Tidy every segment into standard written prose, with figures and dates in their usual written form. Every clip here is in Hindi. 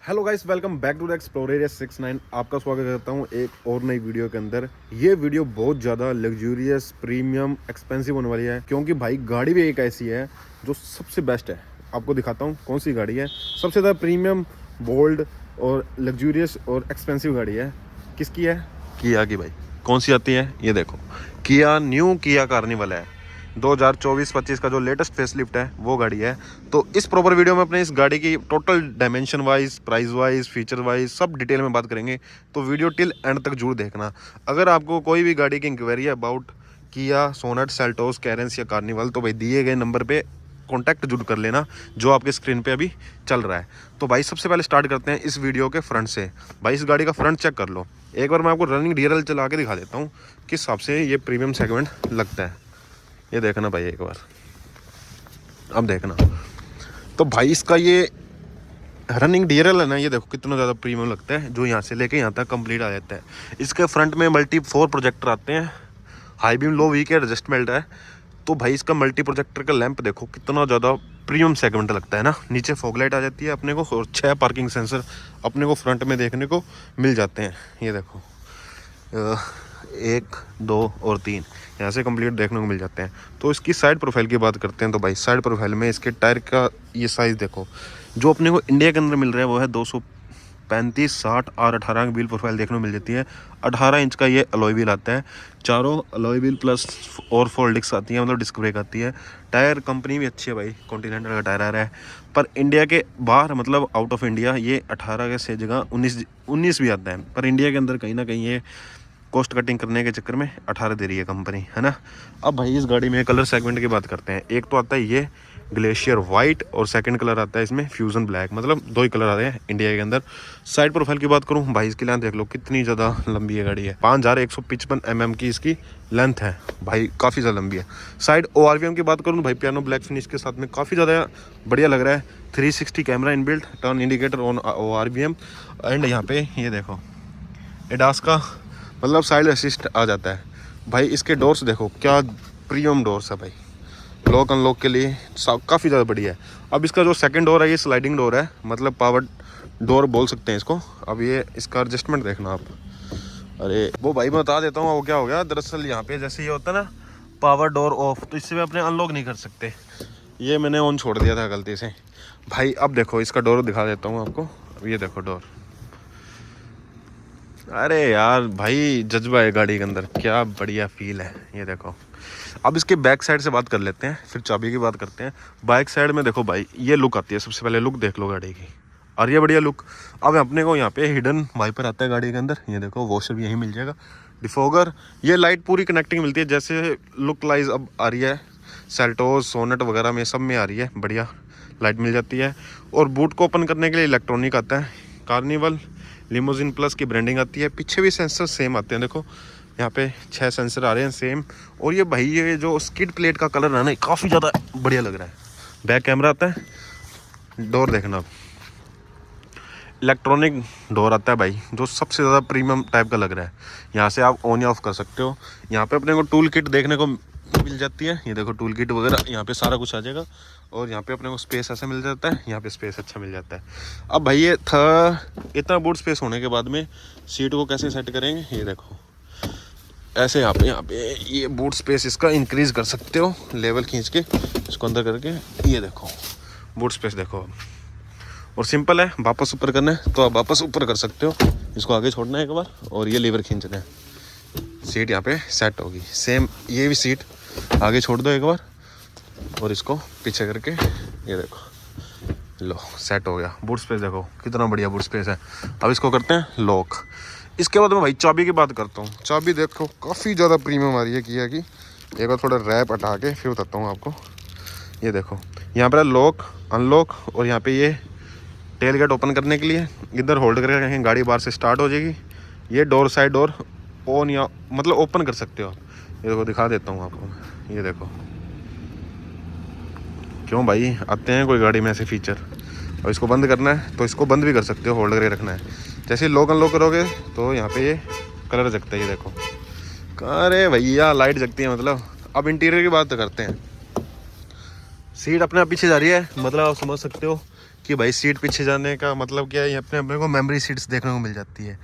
Hello guys, welcome back to the explorer 69। आपका स्वागत करता हूं एक और नई वीडियो के अंदर। ये वीडियो बहुत ज़्यादा लग्जूरियस, प्रीमियम, एक्सपेंसिव होने वाली है, क्योंकि भाई गाड़ी भी एक ऐसी है जो सबसे बेस्ट है। आपको दिखाता हूं कौन सी गाड़ी है सबसे ज़्यादा प्रीमियम, बोल्ड और लग्जूरियस और एक्सपेंसिव गाड़ी है। किसकी है? किया की। भाई कौन सी आती है ये देखो, किया न्यू किया कार्निवल है। 2024-25 का जो लेटेस्ट फेसलिफ्ट है वो गाड़ी है। तो इस प्रॉपर वीडियो में अपने इस गाड़ी की total dimension wise, price wise, feature wise सब डिटेल में बात करेंगे। तो वीडियो टिल एंड तक जरूर देखना। अगर आपको कोई भी गाड़ी की इंक्वायरी है अबाउट किया, सोनेट, सेल्टोस, कैरेंस या कार्निवल, तो भाई दिए गए नंबर पे कॉन्टैक्ट जरूर कर लेना जो आपके स्क्रीन पे अभी चल रहा है। तो भाई सबसे पहले स्टार्ट करते हैं इस वीडियो के फ्रंट से। भाई इस गाड़ी का फ्रंट चेक कर लो एक बार। मैं आपको रनिंग डीआरएल चला के दिखा देता हूँ किस हिसाब से ये प्रीमियम सेगमेंट लगता है। ये देखना भाई एक बार, अब देखना। तो भाई इसका ये रनिंग डीआरएल है ना, ये देखो कितना ज़्यादा प्रीमियम लगता है, जो यहाँ से लेके यहाँ तक कंप्लीट आ जाता है। इसके फ्रंट में मल्टी 4 प्रोजेक्टर आते हैं, हाई बीम, लो वी के एडजस्टमेंट है। तो भाई इसका मल्टी प्रोजेक्टर का लैंप देखो कितना ज़्यादा प्रीमियम सेगमेंट लगता है ना। नीचे फॉग लाइट आ जाती है अपने को, और 6 पार्किंग सेंसर अपने को फ्रंट में देखने को मिल जाते हैं। ये देखो 1, 2 और 3 यहाँ से कंप्लीट देखने को मिल जाते हैं। तो इसकी साइड प्रोफाइल की बात करते हैं। तो भाई साइड प्रोफाइल में इसके टायर का ये साइज़ देखो, जो अपने को इंडिया के अंदर मिल रहा है वो है 235, 60 और 18 की व्हील प्रोफाइल देखने को मिल जाती है। 18 इंच का ये अलॉय व्हील आता है, चारों अलॉय व्हील प्लस और 4 डिस्क आती है, मतलब डिस्क ब्रेक आती है। टायर कंपनी भी अच्छी है भाई, कॉन्टिनेंटल का टायर आ रहा है। पर इंडिया के बाहर, मतलब आउट ऑफ इंडिया, ये 18 के से जगह 19 भी आता है। पर इंडिया के अंदर कहीं ना कहीं ये कॉस्ट कटिंग करने के चक्कर में 18 दे रही है कंपनी, है ना। अब भाई इस गाड़ी में कलर सेगमेंट की बात करते हैं। एक तो आता है ये ग्लेशियर वाइट, और सेकंड कलर आता है इसमें फ्यूजन ब्लैक, मतलब 2 ही कलर आते हैं इंडिया के अंदर। साइड प्रोफाइल की बात करूं भाई, इसकी लेंथ देख लो कितनी ज़्यादा लंबी है गाड़ी है। 5155 mm की इसकी लेंथ है भाई, काफ़ी ज़्यादा लंबी है। साइड ORVM की बात करूँ भाई, पियानो ब्लैक फिनिश के साथ में काफ़ी ज़्यादा बढ़िया लग रहा है। 360 camera inbuilt, turn indicator on ORVM, and यहाँ पे ये देखो एडास का मतलब साइड असिस्ट आ जाता है। भाई इसके डोर्स देखो क्या प्रीमियम डोर्स है भाई, लॉक अनलॉक के लिए काफ़ी ज़्यादा बढ़िया है। अब इसका जो सेकंड डोर है ये स्लाइडिंग डोर है, मतलब पावर डोर बोल सकते हैं इसको। अब ये इसका एडजस्टमेंट देखना आप। अरे वो भाई मैं बता देता हूँ वो क्या हो गया। दरअसल यहाँ पे जैसे ये होता है ना पावर डोर ऑफ, तो इससे भी अपने अनलॉक नहीं कर सकते। ये मैंने ऑन छोड़ दिया था गलती से भाई। अब देखो इसका डोर दिखा देता हूँ आपको। अब ये देखो डोर, अरे यार भाई जज्बा है गाड़ी के अंदर, क्या बढ़िया फील है। ये देखो। अब इसके बैक साइड से बात कर लेते हैं, फिर चाबी की बात करते हैं। बैक साइड में देखो भाई ये लुक आती है, सबसे पहले लुक देख लो गाड़ी की, और ये बढ़िया लुक। अब अपने को यहाँ पे हिडन वाइपर आता है गाड़ी के अंदर, ये देखो वॉशर भी यहीं मिल जाएगा, डिफोगर, ये लाइट पूरी कनेक्टिंग मिलती है। जैसे लुक लाइज अब आ रही है सेल्टोस, सोनेट वगैरह में सब में आ रही है, बढ़िया लाइट मिल जाती है। और बूट को ओपन करने के लिए इलेक्ट्रॉनिक आता है। कार्निवल लिमोजिन प्लस की ब्रांडिंग आती है। पीछे भी सेंसर सेम आते हैं, देखो यहाँ पे 6 सेंसर आ रहे हैं सेम। और ये भाई ये जो स्किड प्लेट का कलर है ना काफ़ी ज़्यादा बढ़िया लग रहा है। बैक कैमरा आता है। डोर देखना, अब इलेक्ट्रॉनिक डोर आता है भाई, जो सबसे ज़्यादा प्रीमियम टाइप का लग रहा है। यहाँ से आप ऑन या ऑफ कर सकते हो। यहाँ पे अपने को टूल किट देखने को मिल जाती है, ये देखो टूल किट वगैरह यहाँ पे सारा कुछ आ जाएगा। और यहाँ पे अपने को स्पेस ऐसा मिल जाता है, यहाँ पे स्पेस अच्छा मिल जाता है। अब भाई ये था इतना बूट स्पेस होने के बाद में सीट को कैसे सेट करेंगे, ये देखो ऐसे यहाँ पे ये बूट स्पेस इसका इंक्रीज़ कर सकते हो, लेवल खींच के इसको अंदर करके। ये देखो बूट स्पेस देखो। और सिंपल है, वापस ऊपर करना है तो आप वापस ऊपर कर सकते हो, इसको आगे छोड़ना है एक बार और ये लीवर खींचना है, सीट यहाँ पे सेट होगी। सेम ये भी सीट आगे छोड़ दो एक बार और इसको पीछे करके, ये देखो लो सेट हो गया। बूट स्पेस देखो कितना बढ़िया बूट स्पेस है। अब इसको करते हैं लॉक। इसके बाद मैं भाई चाबी की बात करता हूँ। चाबी देखो काफ़ी ज़्यादा प्रीमियम आ रही है किया की। एक बार थोड़ा रैप हटा के फिर बताता हूँ आपको। ये देखो यहाँ पर लॉक अनलॉक, और यहाँ पे ये टेल गेट ओपन करने के लिए इधर होल्ड करके रखें, गाड़ी बाहर से स्टार्ट हो जाएगी। ये डोर साइड डोर ऑन या मतलब ओपन कर सकते हो। ये देखो दिखा देता हूँ आपको, ये देखो क्यों भाई आते हैं कोई गाड़ी में ऐसे फीचर। और इसको बंद करना है तो इसको बंद भी कर सकते हो, होल्ड करके रखना है। जैसे लॉक अनलॉक करोगे तो यहाँ पे ये कलर जगता है, ये देखो। अरे भैया लाइट जगती है मतलब। अब इंटीरियर की बात करते हैं। सीट अपने आप पीछे जा रही है, मतलब आप समझ सकते हो कि भाई सीट पीछे जाने का मतलब क्या है, यहाँ पे अपने को मेमोरी सीट्स देखने को मिल जाती है।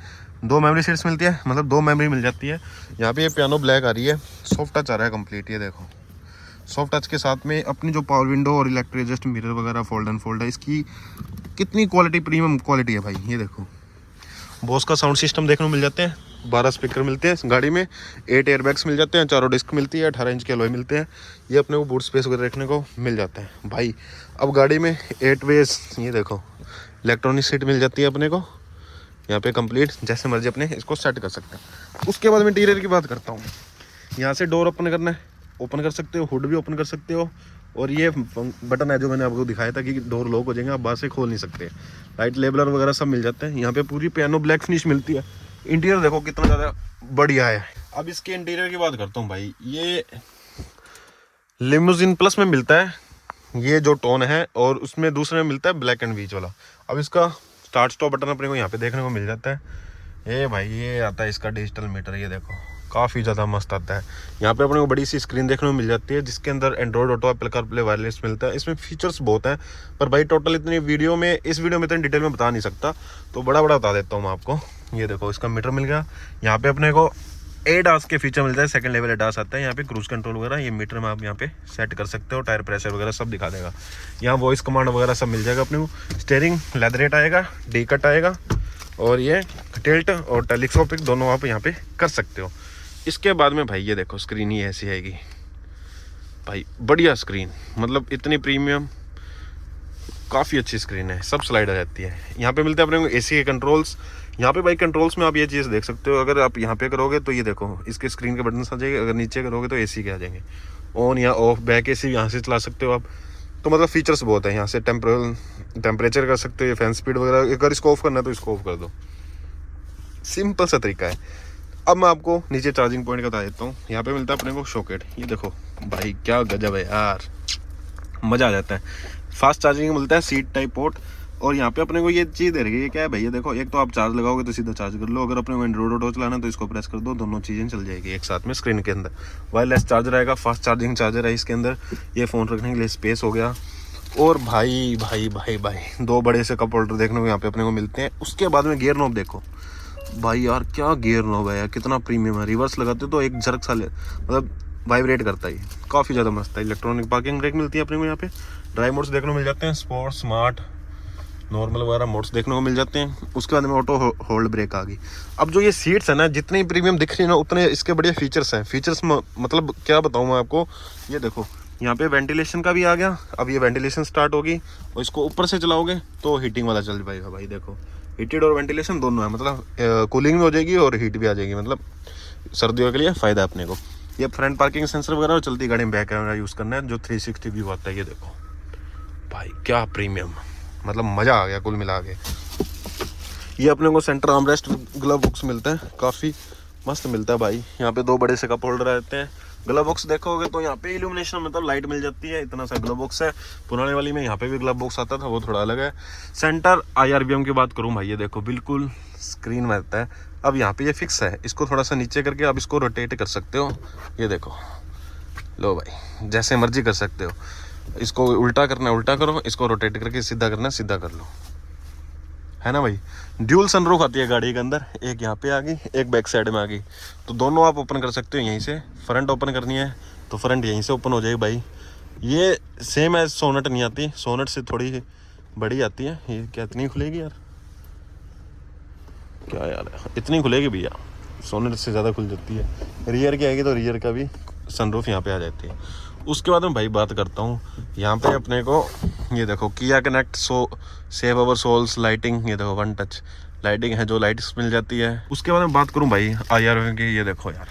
2 मेमोरी सीट्स मिलती है, मतलब 2 मेमोरी मिल जाती है। यहाँ पे ये पियानो ब्लैक आ रही है, सॉफ्ट टच आ रहा है कंप्लीट। ये देखो सॉफ्ट टच के साथ में अपनी जो पावर विंडो और इलेक्ट्रिक एडजस्ट मिरर वगैरह फोल्ड एंड फोल्ड है, इसकी कितनी क्वालिटी, प्रीमियम क्वालिटी है भाई। ये देखो बॉस का साउंड सिस्टम देखने को मिल जाते हैं, 12 स्पीकर मिलते हैं गाड़ी में, 8 एयरबैग्स मिल जाते हैं, 4 डिस्क मिलती है, 18 इंच के अलॉय मिलते हैं। ये अपने को बूट स्पेस वगैरह रखने को मिल जाता है भाई। अब गाड़ी में 8 वेज, ये देखो इलेक्ट्रॉनिक सीट मिल जाती है अपने को यहाँ पे कंप्लीट, जैसे मर्जी अपने इसको सेट कर सकते हैं। उसके बाद मैं इंटीरियर की बात करता हूँ। यहाँ से डोर ओपन करना है, ओपन कर सकते हो, हुड भी ओपन कर सकते हो, और ये बटन है जो मैंने आपको दिखाया था कि डोर लॉक हो जाएंगे, आप बाहर से खोल नहीं सकते। लाइट लेबलर वगैरह सब मिल जाते हैं। यहाँ पे पूरी पियानो ब्लैक फिनिश मिलती है। इंटीरियर देखो कितना ज़्यादा बढ़िया है। अब इसके इंटीरियर की बात करता हूँ भाई, ये लिमोजिन प्लस में मिलता है ये जो टोन है, और उसमें दूसरे में मिलता है ब्लैक एंड बीच वाला। अब इसका स्टार्ट स्टॉप बटन अपने को यहाँ पे देखने को मिल जाता है। ये भाई ये आता है इसका डिजिटल मीटर, ये देखो काफ़ी ज़्यादा मस्त आता है। यहाँ पे अपने को बड़ी सी स्क्रीन देखने को मिल जाती है, जिसके अंदर Android auto, Apple CarPlay, wireless मिलता है। इसमें फीचर्स बहुत हैं, पर भाई टोटल इतनी वीडियो में, इस वीडियो में इतनी डिटेल में बता नहीं सकता, तो बड़ा बता देता हूँ मैं आपको। ये देखो इसका मीटर मिल गया। यहाँ पे अपने को एडास के फीचर मिलता है, सेकंड लेवल एडास आता है। यहाँ पे क्रूज कंट्रोल वगैरह, ये मीटर में आप यहाँ पे सेट कर सकते हो, टायर प्रेशर वगैरह सब दिखा देगा। यहाँ वॉइस कमांड वगैरह सब मिल जाएगा अपने को। स्टेयरिंग लेदरेट आएगा, डी कट आएगा, और ये टिल्ट और टेलीस्कोपिक दोनों आप यहाँ पे कर सकते हो। इसके बाद में भाई ये देखो स्क्रीन ही ऐसी आएगी भाई, बढ़िया स्क्रीन, मतलब इतनी प्रीमियम, काफ़ी अच्छी स्क्रीन है, सब स्लाइड आ जाती है। यहाँ पे मिलते हैं अपने को एसी के कंट्रोल्स। यहाँ पे भाई कंट्रोल्स में आप ये चीज़ देख सकते हो, अगर आप यहाँ पे करोगे तो ये देखो इसके स्क्रीन के बटन आ जाएंगे, अगर नीचे करोगे तो एसी के आ जाएंगे, ऑन या ऑफ, बैक एसी यहाँ से चला सकते हो आप। तो मतलब फीचर्स बहुत है। यहाँ से टेम्परेचर कर सकते हो, ये फैन स्पीड वगैरह, अगर इसको ऑफ करना है तो इसको ऑफ कर दो, सिंपल सा तरीका है। अब मैं आपको नीचे चार्जिंग पॉइंट का बता देता हूँ। यहाँ पे मिलता है अपने को शॉकेट, ये देखो भाई क्या गजब है यार, मज़ा आ जाता है। फास्ट चार्जिंग मिलता है, सीट टाइप पोर्ट, और यहाँ पे अपने को ये चीज़ दे रही है, क्या है भैया देखो, एक तो आप चार्ज लगाओगे तो सीधा चार्ज कर लो, अगर अपने को एंड्रॉइड ऑटो चलाना तो इसको प्रेस कर दो, दोनों चीज़ें चल जाएगी एक साथ में स्क्रीन के अंदर। वायरलेस चार्जर आएगा, फास्ट चार्जिंग चार्जर है इसके अंदर, ये फ़ोन रखने के लिए स्पेस हो गया। और भाई भाई भाई भाई 2 बड़े से कप होल्डर देखने को यहाँ पे अपने को मिलते हैं। उसके बाद में गियर नॉब देखो भाई, यार क्या गियर नॉब है यार, कितना प्रीमियम है। रिवर्स लगाते तो एक झरक सा मतलब वाइब्रेट करता है, काफ़ी ज़्यादा मस्त है। इलेक्ट्रॉनिक पार्किंग ब्रेक मिलती है अपने को यहाँ पे। ड्राइव मोड्स देखने को मिल जाते हैं, स्पोर्ट, स्मार्ट, नॉर्मल वगैरह मोड्स देखने को मिल जाते हैं। उसके बाद में ऑटो होल्ड ब्रेक आ गई। अब जो ये सीट्स है ना, जितनी प्रीमियम दिख रही है ना, उतने इसके बढ़िया फीचर्स हैं। फीचर्स मतलब क्या बताऊँ मैं आपको, ये देखो यहाँ पे वेंटिलेशन का भी आ गया। अब ये वेंटिलेशन स्टार्ट होगी, और इसको ऊपर से चलाओगे तो हीटिंग वाला चल पाएगा भाई। देखो हीटेड और वेंटिलेशन दोनों है, मतलब कूलिंग भी हो जाएगी और हीट भी आ जाएगी, मतलब सर्दियों के लिए फ़ायदा है अपने को। ये फ्रंट पार्किंग सेंसर वगैरह, और चलती गाड़ी में बैक कैमरा यूज़ करना है, जो 360 व्यू आता है। ये देखो भाई क्या प्रीमियम, मतलब मज़ा आ गया कुल मिला के। ये अपने को सेंटर आर्मरेस्ट ग्लव बॉक्स मिलते हैं, काफ़ी मस्त मिलता है भाई। यहाँ पे 2 बड़े से कप होल्डर रहते हैं। ग्लव बॉक्स देखोगे तो यहाँ पे इल्यूमिनेशन, मतलब लाइट मिल जाती है, इतना सा ग्लव बॉक्स है। पुराने वाली में यहाँ पे भी ग्लव बॉक्स आता था, वो थोड़ा अलग है। सेंटर IRBM की बात करूँ भाई, ये देखो बिल्कुल स्क्रीन में रहता है। अब यहाँ पे ये फिक्स है, इसको थोड़ा सा नीचे करके आप इसको रोटेट कर सकते हो। ये देखो लो भाई, जैसे मर्जी कर सकते हो। इसको उल्टा करना है उल्टा करो, इसको रोटेट करके सीधा करना है सीधा कर लो, है ना भाई। ड्यूल सनरूफ आती है गाड़ी के अंदर, एक यहाँ पे आ गई, एक बैक साइड में आ गई, तो दोनों आप ओपन कर सकते हो यहीं से। फ्रंट ओपन करनी है तो फ्रंट यहीं से ओपन हो जाएगी भाई। ये सेम एज सोनेट नहीं आती, सोनेट से थोड़ी बड़ी आती है। ये क्या इतनी खुलेगी यार, क्या यार इतनी खुलेगी भैया, सोनेट से ज़्यादा खुल जाती है। रियर की आएगी तो रियर का भी सनरूफ यहाँ पे आ जाती है। उसके बाद में भाई बात करता हूँ, यहाँ पे अपने को ये देखो किया connect save our souls lighting, ये देखो 1 टच लाइटिंग है, जो लाइट्स मिल जाती है। उसके बाद में बात करूँ भाई IRBM की, ये देखो यार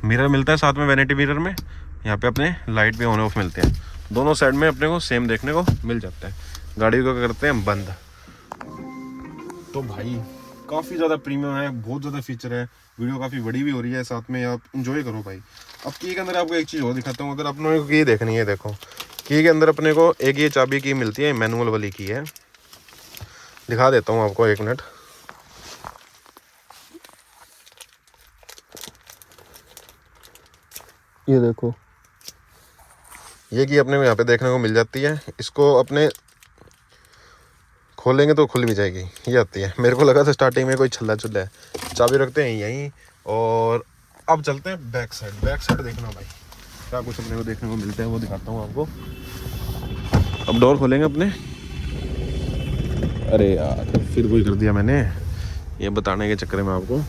मिरर मिलता है साथ में, वैनिटी मिरर में यहाँ पे अपने लाइट भी ऑन ऑफ मिलते हैं। दोनों साइड में अपने को सेम देखने को मिल जाता है। गाड़ी को करते हैं बंद। तो भाई काफ़ी ज़्यादा प्रीमियम है, बहुत ज़्यादा फीचर है। वीडियो काफ़ी बड़ी भी हो रही है, साथ में आप इंजॉय करो भाई। अब की के अंदर आपको एक चीज़ और दिखाता हूँ, अगर अपने को की देखनी है, देखो की के अंदर अपने को एक ये चाबी की मिलती है, मैनुअल वाली की है, दिखा देता हूँ आपको 1 मिनट। ये देखो ये की अपने को यहाँ पे देखने को मिल जाती है। इसको अपने खोलेंगे तो खुल भी जाएगी, ये आती है। मेरे को लगा था स्टार्टिंग में कोई छल्ला चुल्ला है। चाबी रखते हैं यहीं और अब चलते हैं बैक साइड। बैक साइड देखना भाई क्या कुछ अपने को देखने को मिलता है वो दिखाता हूँ आपको। अब डोर खोलेंगे अपने। अरे यार फिर वही कर दिया मैंने, ये बताने के चक्कर में आपको।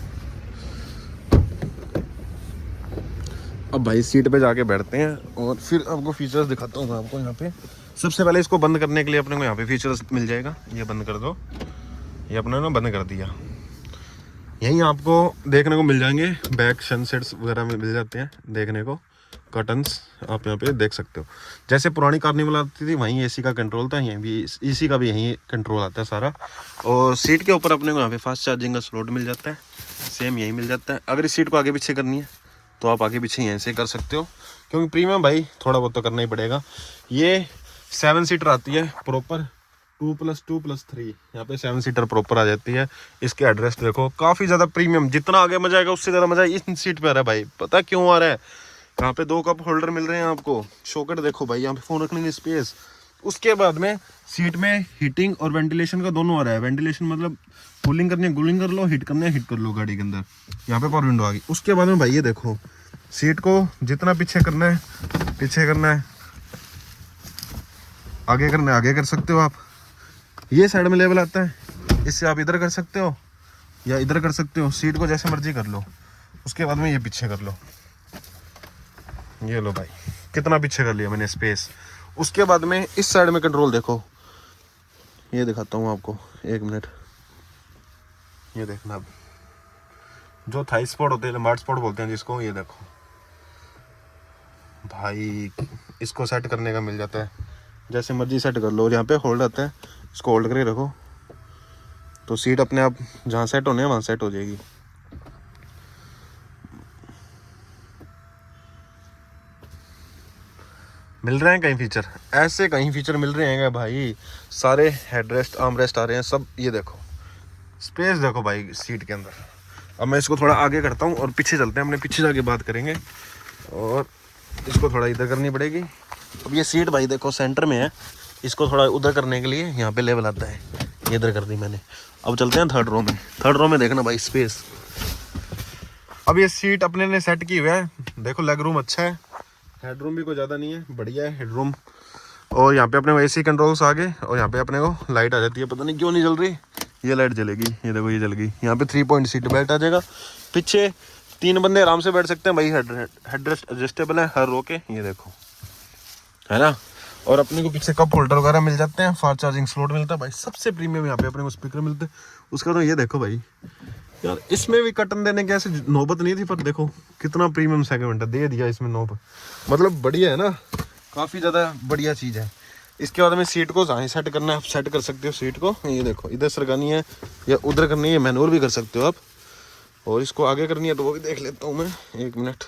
अब भाई सीट पे जाके बैठते हैं और फिर आपको फीचर्स दिखाता हूँ मैं आपको। यहाँ पे सबसे पहले इसको बंद करने के लिए अपने को यहाँ पे फीचर्स मिल जाएगा। ये बंद कर दो, ये अपने ना बंद कर दिया। यहीं आपको देखने को मिल जाएंगे बैक सनसेट्स वगैरह में मिल जाते हैं देखने को। कर्टन्स आप यहाँ पे देख सकते हो। जैसे पुरानी कार्निवल आती थी वहीं एसी का कंट्रोल था, यहीं भी एसी का भी यहीं कंट्रोल आता है सारा। और सीट के ऊपर अपने को यहाँ पे फास्ट चार्जिंग का स्लॉट मिल जाता है, सेम यहीं मिल जाता है। अगर इस सीट को आगे पीछे करनी है तो आप आगे पीछे यहीं से कर सकते हो, क्योंकि प्रीमियम भाई थोड़ा बहुत तो करना ही पड़ेगा। ये 7 सीटर आती है प्रॉपर, 2+2+3 यहाँ पे 7 सीटर प्रॉपर आ जाती है। इसके एड्रेस देखो, काफ़ी ज़्यादा प्रीमियम। जितना आगे मजा आएगा उससे ज़्यादा मजा इस सीट पे आ रहा है भाई। पता क्यों आ रहा है? यहाँ पे 2 कप होल्डर मिल रहे हैं आपको। शॉकेट देखो भाई, यहाँ पे फ़ोन रखने की स्पेस। उसके बाद में सीट में हीटिंग और वेंटिलेशन का दोनों आ रहा है। वेंटिलेशन मतलब कूलिंग करनी है कूलिंग कर लो, हीट करनी है हीट कर लो गाड़ी के अंदर। यहाँ पे पावर विंडो आ गई। उसके बाद में भाई ये देखो, सीट को जितना पीछे करना है पीछे करना है, आगे करना है आगे कर सकते हो आप। ये साइड में लेवल आता है, इससे आप इधर कर सकते हो या इधर कर सकते हो। सीट को जैसे मर्जी कर लो। उसके बाद में ये पीछे कर लो, ये लो भाई कितना पीछे कर लिया मैंने स्पेस। उसके बाद में इस साइड में कंट्रोल देखो, ये दिखाता हूँ आपको, 1 मिनट। ये देखना, अब जो थाई स्पॉट होते हैं, लंबार्ड स्पॉट बोलते हैं जिसको, ये देखो भाई इसको सेट करने का मिल जाता है। जैसे मर्जी सेट कर लो। और यहाँ पे होल्ड आता है, इसको होल्ड करके रखो तो सीट अपने आप जहाँ सेट होने हैं वहाँ सेट हो जाएगी। मिल रहे हैं कई फीचर, ऐसे कई फीचर मिल रहे हैं भाई। सारे हेडरेस्ट आर्मरेस्ट आ रहे हैं सब। ये देखो स्पेस देखो भाई सीट के अंदर। अब मैं इसको थोड़ा आगे करता हूँ और पीछे चलते हैं, अपने पीछे जाके बात करेंगे। और इसको थोड़ा इधर करनी पड़ेगी। अब ये सीट भाई देखो सेंटर में है, इसको थोड़ा उधर करने के लिए यहाँ पे लेवल आता है, ये इधर कर दी मैंने। अब चलते हैं थर्ड रो में। थर्ड रो में देखना भाई स्पेस। अब ये सीट अपने ने सेट की हुई है, देखो लेग रूम अच्छा है, हेडरूम भी कोई ज़्यादा नहीं है, बढ़िया है हेडरूम। और यहाँ पे अपने को एसी कंट्रोल्स आ गए। और यहाँ पे अपने को लाइट आ जाती है, पता नहीं क्यों नहीं जल रही, ये लाइट जलेगी। ये देखो ये जल गई। यहाँ पे 3 पॉइंट सीट बेल्ट आ जाएगा। पीछे 3 बंदे आराम से बैठ सकते हैं भाई। हेडरेस्ट एडजस्टेबल है हर रो के, ये देखो है ना। और अपने को पीछे कप होल्डर वगैरह मिल जाते हैं, फास्ट चार्जिंग स्लॉट मिलता है भाई। सबसे प्रीमियम यहाँ पे अपने को स्पीकर मिलते हैं। उसका तो ये देखो भाई यार, इसमें भी कटन देने की ऐसे नौबत नहीं थी, पर देखो कितना प्रीमियम सेगमेंट है, दे दिया इसमें नौबत। मतलब बढ़िया है ना, काफ़ी ज़्यादा बढ़िया चीज़ है। इसके बाद में सीट को जहाँ सेट करना है आप सेट कर सकते हो सीट को। ये देखो इधर सरकानी है या उधर करनी है, मैनुअल भी कर सकते हो आप। और इसको आगे करनी है तो वो भी देख लेता हूँ मैं, 1 मिनट।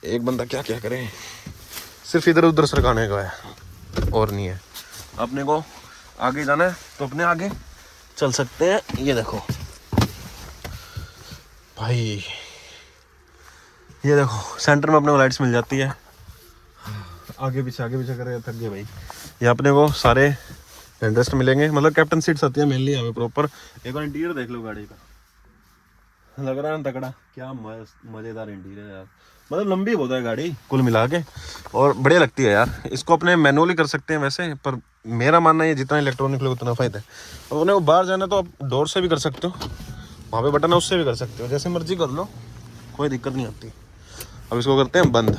एक बंदा क्या क्या करे, सिर्फ इधर उधर सरकाने का है और नहीं है। अपने को आगे जाना है तो अपने आगे चल सकते हैं। ये देखो भाई, ये देखो सेंटर में अपने को लाइट्स मिल जाती है। आगे पीछे करे थक गए भाई। ये अपने को सारे हेडरेस्ट मिलेंगे, मतलब कैप्टन सीट्स आती है मेनली यहाँ पे प्रॉपर। एक बार इंटीरियर देख लो गाड़ी का, लग रहा है तगड़ा। क्या मज़ेदार इंटीरियर यार, मतलब लंबी बहुत है गाड़ी कुल मिला के और बढ़िया लगती है यार। इसको अपने मैनुअली कर सकते हैं वैसे, पर मेरा मानना है जितना इलेक्ट्रॉनिक लोग उतना फ़ायदा है। और उन्हें बाहर जाना तो आप डोर से भी कर सकते हो, वहाँ पे बटन है उससे भी कर सकते हो, जैसे मर्जी कर लो, कोई दिक्कत नहीं आती। अब इसको करते हैं बंद।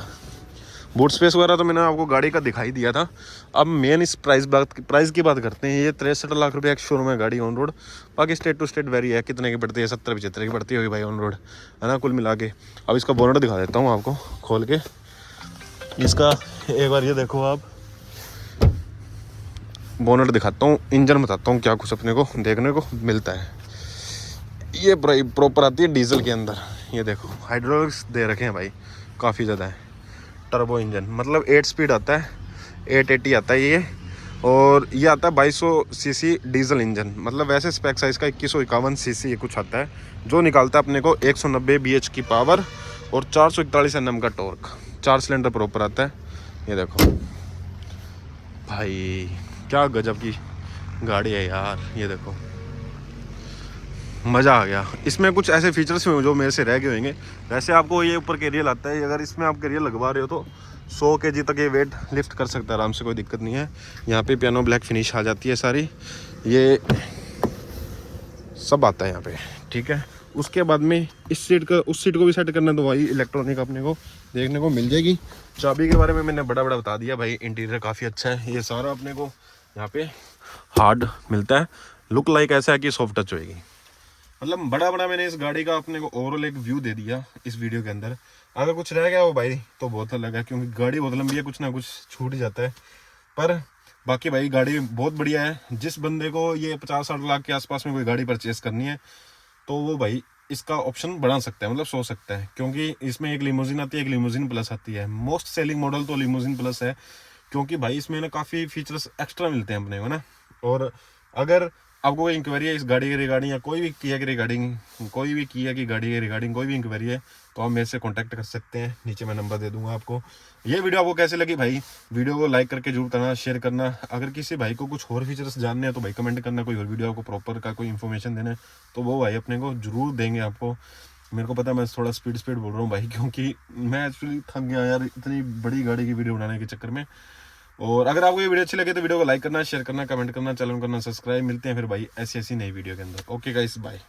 बूट स्पेस वगैरह तो मैंने आपको गाड़ी का दिखाई दिया था। अब मेन इस प्राइस की बात करते हैं। ये 63 लाख रुपये एक शोरूम है गाड़ी ऑन रोड। बाकी स्टेट टू स्टेट वेरी है, कितने की पड़ती है, 70-75 की पड़ती होगी भाई ऑन रोड, है ना, कुल मिला के। अब इसका बोनट दिखा देता हूँ आपको खोल के। इसका एक बार ये देखो आप, बोनट दिखाता हूँ, इंजन बताता हूँ क्या कुछ अपने को देखने को मिलता है। ये प्रॉपर आती है डीजल के अंदर। ये देखो हाइड्रोलिक्स दे रखे हैं भाई, काफ़ी ज़्यादा है। टर्बो इंजन मतलब 8 स्पीड आता है, 880 आता है ये। और ये आता है 2200 सीसी डीजल इंजन, मतलब वैसे स्पेक साइज़ का 2151 सीसी ये कुछ आता है, जो निकालता है अपने को 190 BH की पावर और 441 Nm का टॉर्क। 4 सिलेंडर प्रॉपर आता है। ये देखो भाई क्या गजब की गाड़ी है यार, ये देखो मज़ा आ गया। इसमें कुछ ऐसे फीचर्स हुए जो मेरे से रह गए होंगे। वैसे आपको ये ऊपर कैरियर आता है, अगर इसमें आप कैरियर लगवा रहे हो तो 100 kg तक ये वेट लिफ्ट कर सकता है आराम से, कोई दिक्कत नहीं है। यहाँ पे पियानो ब्लैक फिनिश आ जाती है सारी, ये सब आता है यहाँ पे, ठीक है। उसके बाद में इस सीट का उस सीट को भी सेट करना है तो भाई इलेक्ट्रॉनिक अपने को देखने को मिल जाएगी। चाबी के बारे में मैंने बड़ा बता दिया भाई, इंटीरियर काफ़ी अच्छा है। ये सारा अपने को यहाँ पे हार्ड मिलता है, लुक लाइक ऐसा है कि सॉफ्ट टच होएगी। मतलब बड़ा मैंने इस गाड़ी का अपने को ओवरऑल एक व्यू दे दिया इस वीडियो के अंदर। अगर कुछ रह गया हो भाई तो बहुत अलग है, क्योंकि गाड़ी बहुत लंबी है, कुछ ना कुछ छूट जाता है। पर बाकी भाई गाड़ी बहुत बढ़िया है। जिस बंदे को ये 50-60 लाख के आसपास में कोई गाड़ी परचेस करनी है तो वो भाई इसका ऑप्शन बढ़ा सकता है, मतलब सोच सकता है, क्योंकि इसमें एक लिमोजिन आती है, एक लिमोजिन प्लस आती है। मोस्ट सेलिंग मॉडल तो लिमोजिन प्लस है, क्योंकि भाई इसमें ना काफ़ी फीचर्स एक्स्ट्रा मिलते हैं अपने को ना। और अगर आपको कोई इंक्वायरी है इस गाड़ी के रिगार्डिंग, या कोई भी किया की रिगार्डिंग, कोई भी किया की गाड़ी के रिगार्डिंग कोई भी इंक्वायरी है तो आप मेरे से कांटेक्ट कर सकते हैं, नीचे मैं नंबर दे दूंगा आपको। ये वीडियो आपको कैसे लगी भाई, वीडियो को लाइक करके जरूर करना, शेयर करना। अगर किसी भाई को कुछ और फीचर्स जानने हैं तो भाई कमेंट करना, कोई और वीडियो आपको प्रॉपर का कोई इन्फॉर्मेशन देना है तो वो भाई अपने को जरूर देंगे आपको। मेरे को पता है मैं थोड़ा स्पीड बोल रहा हूँ भाई, क्योंकि मैं एक्चुअली थक गया यार इतनी बड़ी गाड़ी की वीडियो बनाने के चक्कर में। और अगर आपको ये वीडियो अच्छी लगे तो वीडियो को लाइक करना, शेयर करना, कमेंट करना, चैनल करना सब्सक्राइब। मिलते हैं फिर भाई ऐसी नई वीडियो के अंदर। Okay guys, bye.